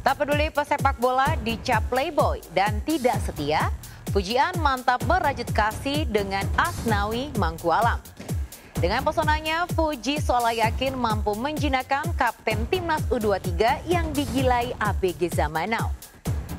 Tak peduli pesepak bola dicap playboy dan tidak setia, Fujian mantap merajut kasih dengan Asnawi Mangkualam. Dengan pesonanya, Fuji seolah yakin mampu menjinakkan kapten timnas U23 yang digilai ABG zaman now.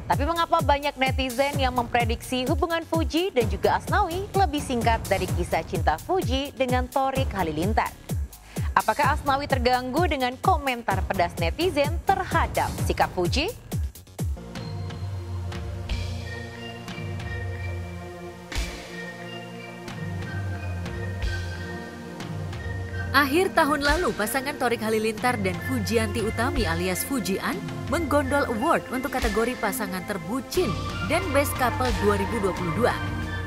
Tapi mengapa banyak netizen yang memprediksi hubungan Fuji dan juga Asnawi lebih singkat dari kisah cinta Fuji dengan Thorik Halilintar? Apakah Asnawi terganggu dengan komentar pedas netizen terhadap sikap Fuji? Akhir tahun lalu, pasangan Thorik Halilintar dan Fujianti Utami alias Fujian menggondol award untuk kategori pasangan terbucin dan Best Couple 2022.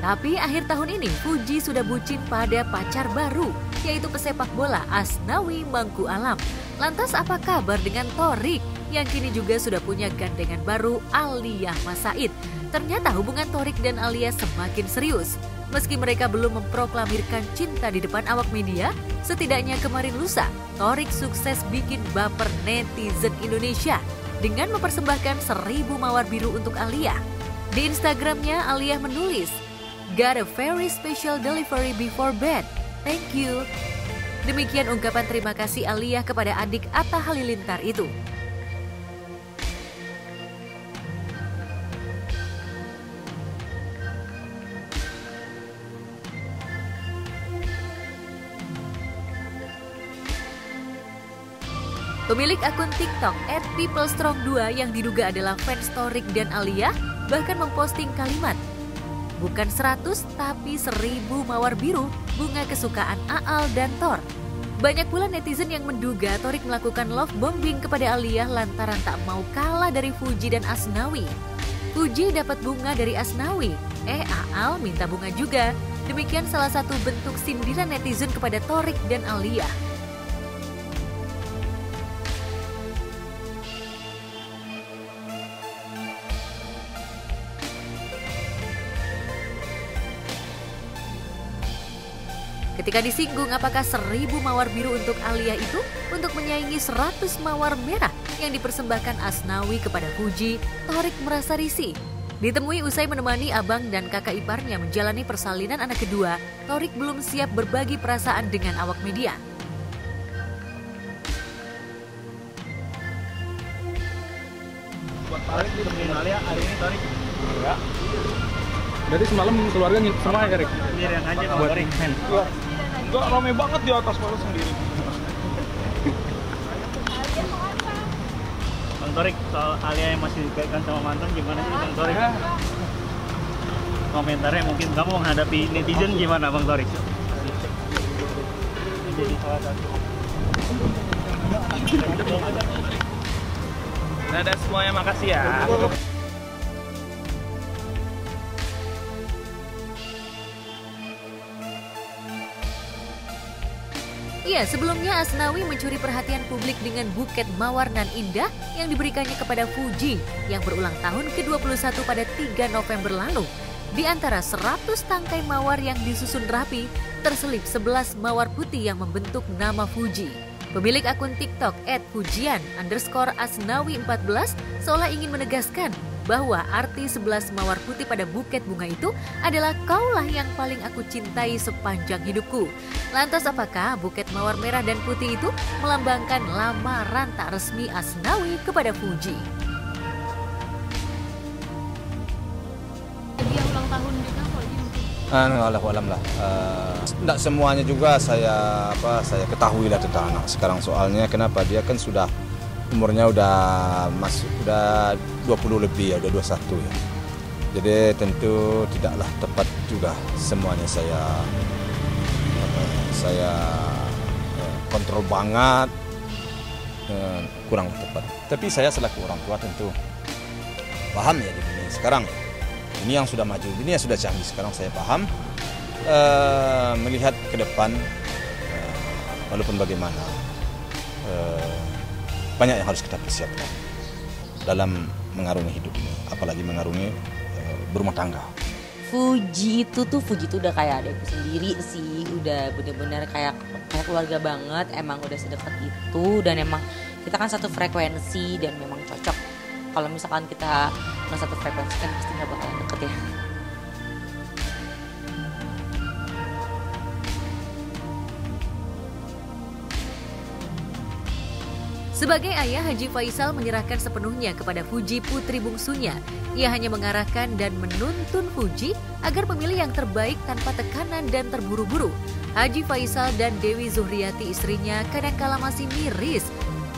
Tapi akhir tahun ini, Fuji sudah bucin pada pacar baru, yaitu pesepak bola Asnawi Mangkualam. Lantas apa kabar dengan Thorik yang kini juga sudah punya gandengan baru Aliyah Mas Said? Ternyata hubungan Thorik dan Aliyah semakin serius. Meski mereka belum memproklamirkan cinta di depan awak media, setidaknya kemarin lusa, Thorik sukses bikin baper netizen Indonesia dengan mempersembahkan 1000 mawar biru untuk Aliyah. Di Instagramnya, Aliyah menulis, "Got a very special delivery before bed. Thank you." Demikian ungkapan terima kasih Aliyah kepada adik Atta Halilintar itu. Pemilik akun TikTok @peoplestrong2 yang diduga adalah fans Thorik dan Aliyah bahkan memposting kalimat, "Bukan 100 tapi 1000 mawar biru bunga kesukaan Aal dan Thor." Banyak pula netizen yang menduga Thorik melakukan love bombing kepada Aliyah lantaran tak mau kalah dari Fuji dan Asnawi. Fuji dapat bunga dari Asnawi, Aal minta bunga juga. Demikian salah satu bentuk sindiran netizen kepada Thorik dan Aliyah. Ketika disinggung apakah 1000 mawar biru untuk Aliyah itu untuk menyaingi 100 mawar merah yang dipersembahkan Asnawi kepada Fuji, Thorik merasa risih. Ditemui usai menemani abang dan kakak iparnya menjalani persalinan anak kedua, Thorik belum siap berbagi perasaan dengan awak media. Buat Thorik ditemenin Aliyah hari ini Thorik? Enggak. Jadi semalam keluarga nginep semua ya, Rik? Sendirian aja sama Buat Thorik. Iya. Enggak, ramai banget di atas malah sendiri. Bang Thorik, soal Aliyah yang masih dikaitkan sama mantan gimana sih Bang Thorik? Ya. Komentarnya mungkin kamu menghadapi netizen gimana Bang Thorik? Jadi salah satu. Dadah semuanya, makasih ya. Iya, sebelumnya Asnawi mencuri perhatian publik dengan buket mawar nan indah yang diberikannya kepada Fuji yang berulang tahun ke-21 pada 3 November lalu. Di antara 100 tangkai mawar yang disusun rapi, terselip 11 mawar putih yang membentuk nama Fuji. Pemilik akun TikTok @fujian_asnawi14 seolah ingin menegaskan bahwa arti 11 mawar putih pada buket bunga itu adalah kaulah yang paling aku cintai sepanjang hidupku. Lantas apakah buket mawar merah dan putih itu melambangkan lamaran tak resmi Asnawi kepada Fuji? Dia ulang tahun juga kok ini mungkin. Alam lah. Tidak semuanya juga saya ketahui lah tentang anak sekarang, soalnya kenapa dia kan sudah umurnya udah 20 lebih ya, udah 21 ya. Jadi tentu tidaklah tepat juga semuanya saya kontrol banget, kurang tepat. Tapi saya selaku orang tua tentu paham ya di dunia sekarang. Ini yang sudah maju, ini yang sudah canggih sekarang, saya paham. Melihat ke depan, walaupun bagaimana, banyak yang harus kita persiapkan dalam mengarungi hidup ini, apalagi mengarungi berumah tangga. Fuji itu udah kayak adekku sendiri sih, udah bener-bener kayak keluarga banget, emang udah sedekat itu dan emang kita kan satu frekuensi dan memang cocok. kalau misalkan kita nggak satu frekuensi kan pasti nggak bakalan deket ya. Sebagai ayah, Haji Faisal menyerahkan sepenuhnya kepada Fuji putri bungsunya. Ia hanya mengarahkan dan menuntun Fuji agar memilih yang terbaik tanpa tekanan dan terburu-buru. Haji Faisal dan Dewi Zuhriyati istrinya kadangkala masih miris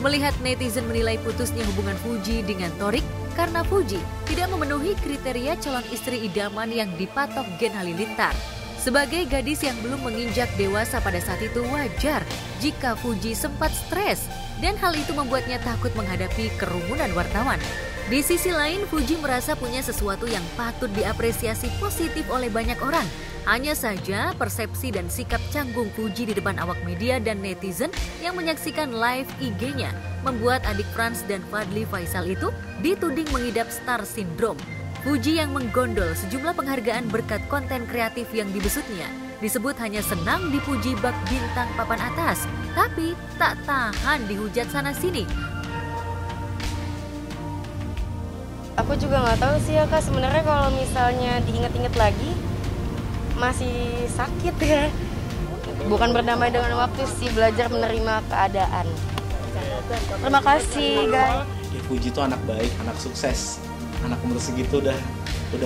melihat netizen menilai putusnya hubungan Fuji dengan Thorik karena Fuji tidak memenuhi kriteria calon istri idaman yang dipatok Gen Halilintar. Sebagai gadis yang belum menginjak dewasa pada saat itu, wajar jika Fuji sempat stres dan hal itu membuatnya takut menghadapi kerumunan wartawan. Di sisi lain, Fuji merasa punya sesuatu yang patut diapresiasi positif oleh banyak orang. Hanya saja persepsi dan sikap canggung Fuji di depan awak media dan netizen yang menyaksikan live IG-nya membuat adik Frans dan Fadly Faisal itu dituding mengidap star syndrome. Fuji yang menggondol sejumlah penghargaan berkat konten kreatif yang dibesutnya disebut hanya senang dipuji bak bintang papan atas, tapi tak tahan dihujat sana-sini. Aku juga nggak tahu sih ya Kak, sebenarnya kalau misalnya diingat-ingat lagi masih sakit ya. Bukan berdamai dengan waktu sih, belajar menerima keadaan. Terima kasih guys. Fuji itu anak baik, anak sukses. Anak umur segitu udah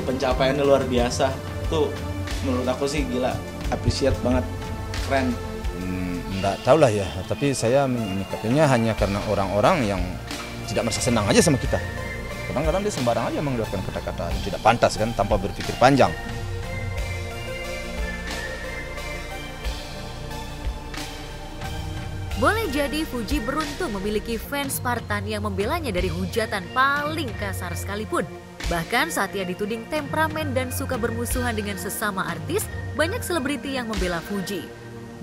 pencapaiannya luar biasa. Tuh menurut aku sih gila, appreciate banget, keren. Enggak tahu lah ya, tapi saya menyikapinya hanya karena orang-orang yang tidak merasa senang aja sama kita. Kadang-kadang dia sembarang aja mengeluarkan kata-kata yang tidak pantas kan, tanpa berpikir panjang. Boleh jadi Fuji beruntung memiliki fans Spartan yang membelanya dari hujatan paling kasar sekalipun. Bahkan saat ia dituding temperamen dan suka bermusuhan dengan sesama artis, banyak selebriti yang membela Fuji.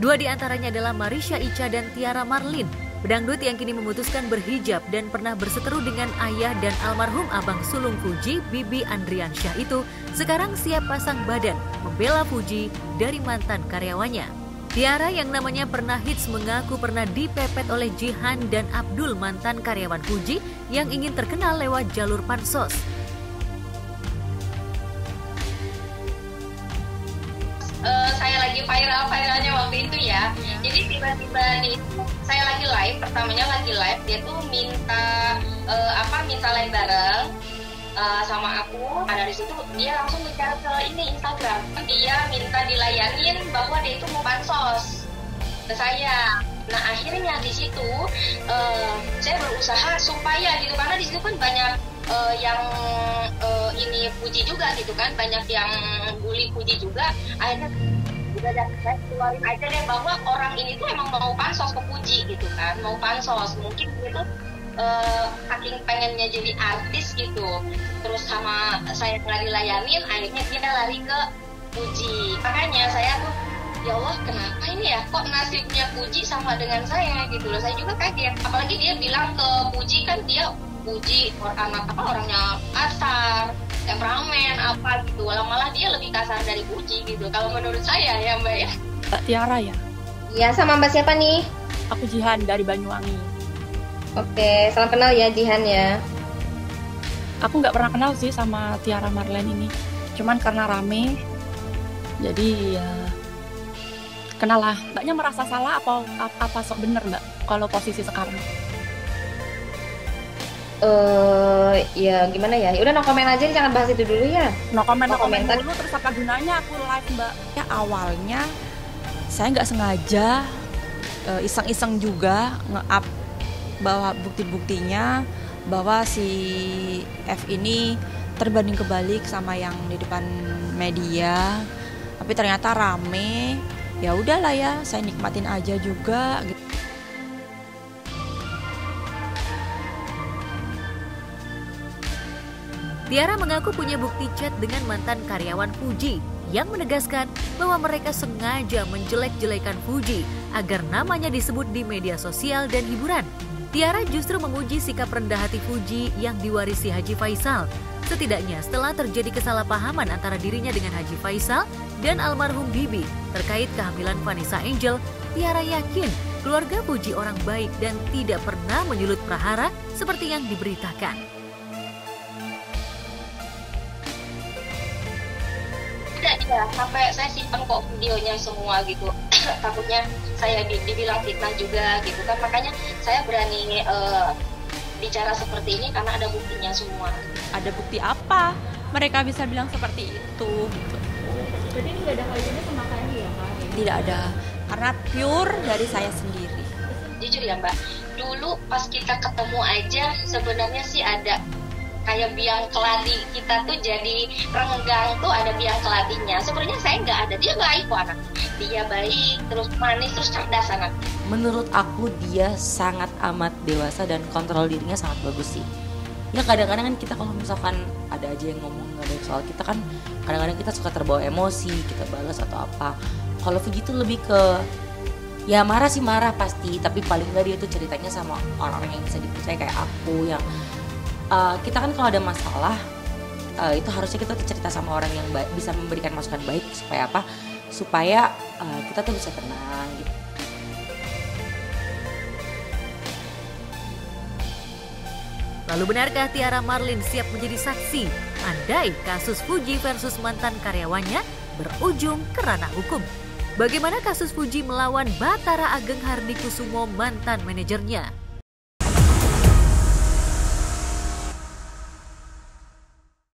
Dua di antaranya adalah Marisha Icha dan Tiara Marlin, pedangdut yang kini memutuskan berhijab dan pernah berseteru dengan ayah dan almarhum abang sulung Fuji, Bibi Andriansyah itu, sekarang siap pasang badan membela Fuji dari mantan karyawannya. Tiara yang namanya pernah hits mengaku pernah dipepet oleh Jihan dan Abdul, mantan karyawan Fuji yang ingin terkenal lewat jalur pansos. Saya lagi viral-viralnya waktu itu ya. Jadi tiba-tiba nih saya lagi live, pertamanya lagi live, dia tuh minta minta live bareng sama aku. Nah dari situ dia langsung bicara ke ini Instagram. Dia minta dilayanin bahwa dia itu mau pansos ke saya. Nah akhirnya di situ saya berusaha supaya gitu, karena di situ kan banyak yang ini Fuji juga gitu kan, banyak yang bully Fuji juga. Akhirnya udah saya keluarin aja deh bahwa orang ini tuh emang mau pansos ke Fuji gitu kan, mau pansos, mungkin itu saking pengennya jadi artis gitu, terus sama saya nggak dilayanin, akhirnya dia lari ke Fuji. Makanya saya tuh ya Allah, kenapa ini ya, kok nasibnya Fuji sama dengan saya gitu loh. Saya juga kaget, apalagi dia bilang ke Fuji kan dia Fuji orangnya kasar, temperamen apa gitu, malah dia lebih kasar dari Fuji gitu kalau menurut saya ya Mbak ya. Mbak Tiara ya? Iya, sama Mbak siapa nih? Aku Jihan dari Banyuwangi. Oke, salam kenal ya Jihan ya. Aku nggak pernah kenal sih sama Tiara Marlin ini, cuman karena rame, jadi ya kenal lah. Mbaknya merasa salah apa sok bener Mbak kalau posisi sekarang? Ya gimana ya? Udah no komen aja, jangan bahas itu dulu ya. No komen dulu, terus apa gunanya aku live Mbak? Ya awalnya saya nggak sengaja iseng-iseng juga nge-up bahwa bukti-buktinya bahwa si F ini terbanding kebalik sama yang di depan media, tapi ternyata rame. Ya udahlah ya, saya nikmatin aja juga gitu. Tiara mengaku punya bukti chat dengan mantan karyawan Fuji yang menegaskan bahwa mereka sengaja menjelek-jelekan Fuji agar namanya disebut di media sosial dan hiburan. Tiara justru memuji sikap rendah hati Fuji yang diwarisi Haji Faisal. Setidaknya setelah terjadi kesalahpahaman antara dirinya dengan Haji Faisal dan almarhum Bibi terkait kehamilan Vanessa Angel, Tiara yakin keluarga Fuji orang baik dan tidak pernah menyulut prahara seperti yang diberitakan. Iya, sampai saya simpen kok videonya semua gitu. Takutnya saya dibilang fitnah juga gitu kan, makanya saya berani bicara seperti ini karena ada buktinya semua. Ada bukti apa mereka bisa bilang seperti itu gitu. Jadi nggak ada kaitannya sama KMI ya Kak? Tidak ada, karena pure dari saya sendiri. Jujur ya Mbak, dulu pas kita ketemu aja sebenarnya sih ada kayak biang keladi, kita tuh jadi renggang tuh ada biang keladinya. Sebenarnya saya nggak ada, dia baik kok anak. Dia baik, terus manis, terus cerdas anak. Menurut aku dia sangat amat dewasa dan kontrol dirinya sangat bagus sih. Ya kadang-kadang kan kita kalau misalkan ada aja yang ngomong nggak baik soal kita kan, kadang-kadang kita suka terbawa emosi, kita balas atau apa. Kalau Fuji tuh lebih ke ya marah sih marah pasti, tapi paling nggak dia tuh ceritanya sama orang-orang yang bisa dipercaya kayak aku yang kita kan kalau ada masalah itu harusnya kita tuh cerita sama orang yang bisa memberikan masukan baik supaya apa? Supaya kita tuh bisa tenang gitu. Lalu benarkah Tiara Marlin siap menjadi saksi andai kasus Fuji versus mantan karyawannya berujung ke ranah hukum? Bagaimana kasus Fuji melawan Bathara Ageng Hardikusumo mantan manajernya?